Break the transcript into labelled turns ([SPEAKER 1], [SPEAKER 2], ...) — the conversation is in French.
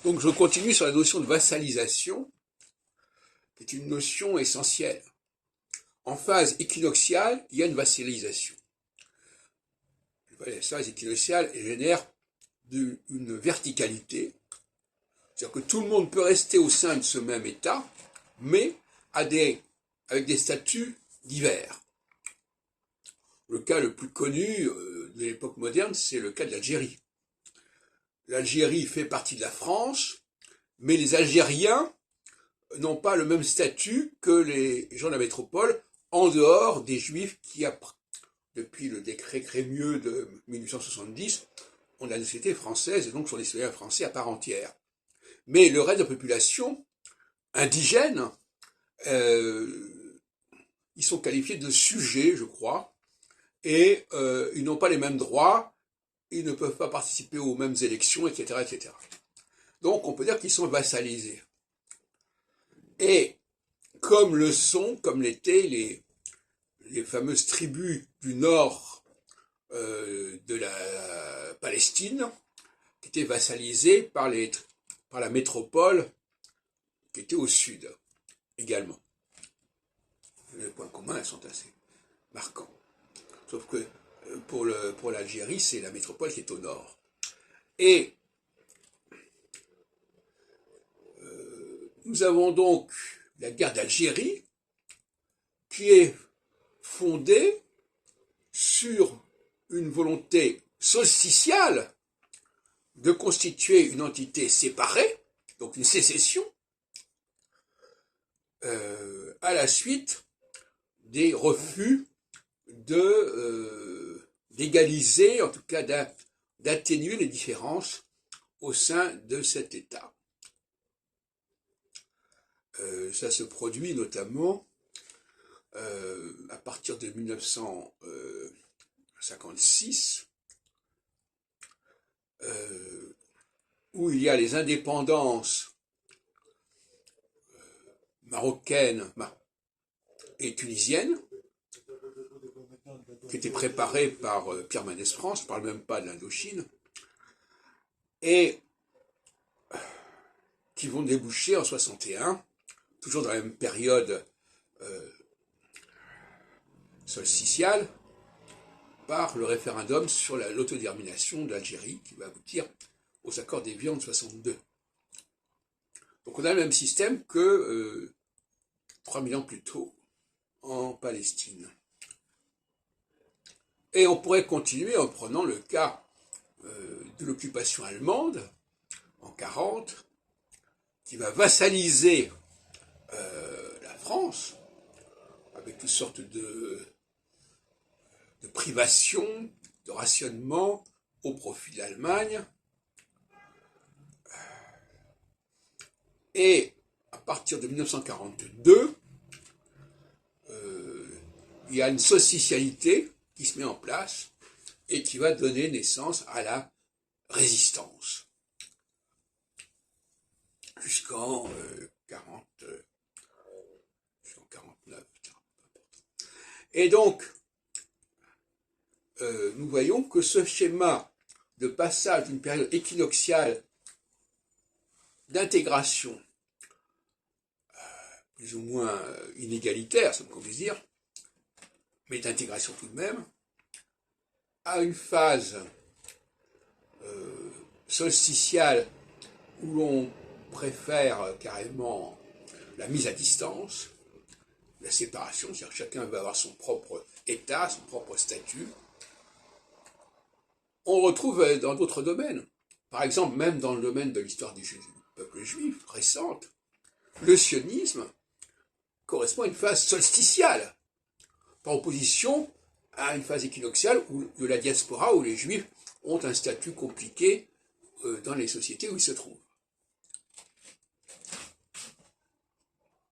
[SPEAKER 1] Donc je continue sur la notion de vassalisation, qui est une notion essentielle. En phase équinoxiale, il y a une vassalisation. La phase équinoxiale génère une verticalité, c'est-à-dire que tout le monde peut rester au sein de ce même état, mais avec des statuts divers. Le cas le plus connu de l'époque moderne, c'est le cas de l'Algérie. L'Algérie fait partie de la France, mais les Algériens n'ont pas le même statut que les gens de la métropole, en dehors des Juifs qui, depuis le décret Crémieux de 1870, ont la nationalité française et donc sont des citoyens français à part entière. Mais le reste de la population indigène, ils sont qualifiés de sujets, je crois, et ils n'ont pas les mêmes droits, ils ne peuvent pas participer aux mêmes élections, etc., etc. Donc on peut dire qu'ils sont vassalisés. Et comme l'étaient les fameuses tribus du nord de la Palestine, qui étaient vassalisées par la métropole qui était au sud également. Les points communs sont assez marquants. Sauf que pour l'Algérie, c'est la métropole qui est au nord. Et nous avons donc la guerre d'Algérie qui est fondée sur une volonté solsticiale de constituer une entité séparée, donc une sécession, à la suite des refus d'égaliser, en tout cas d'atténuer les différences au sein de cet État. Ça se produit notamment à partir de 1956, où il y a les indépendances marocaines et tunisiennes, qui étaient préparées par Pierre Mendès France, je ne parle même pas de l'Indochine, et qui vont déboucher en 61, toujours dans la même période solsticiale, par le référendum sur l'autodétermination de l'Algérie, qui va aboutir aux accords d'Évian de 62. Donc on a le même système que 3000 ans plus tôt en Palestine. Et on pourrait continuer en prenant le cas de l'occupation allemande en 40, qui va vassaliser la France avec toutes sortes de privations, de rationnement au profit de l'Allemagne. Et à partir de 1942, il y a une socialité qui se met en place et qui va donner naissance à la résistance. Jusqu'en 49. Et donc, nous voyons que ce schéma de passage d'une période équinoxiale d'intégration plus ou moins inégalitaire, c'est ce qu'on peut dire, mais d'intégration tout de même, à une phase solsticiale où l'on préfère carrément la mise à distance, la séparation, c'est-à-dire que chacun va avoir son propre état, son propre statut. On retrouve dans d'autres domaines, par exemple même dans le domaine de l'histoire du peuple juif récente, le sionisme correspond à une phase solsticiale, par opposition à une phase équinoxiale de la diaspora où les juifs ont un statut compliqué dans les sociétés où ils se trouvent.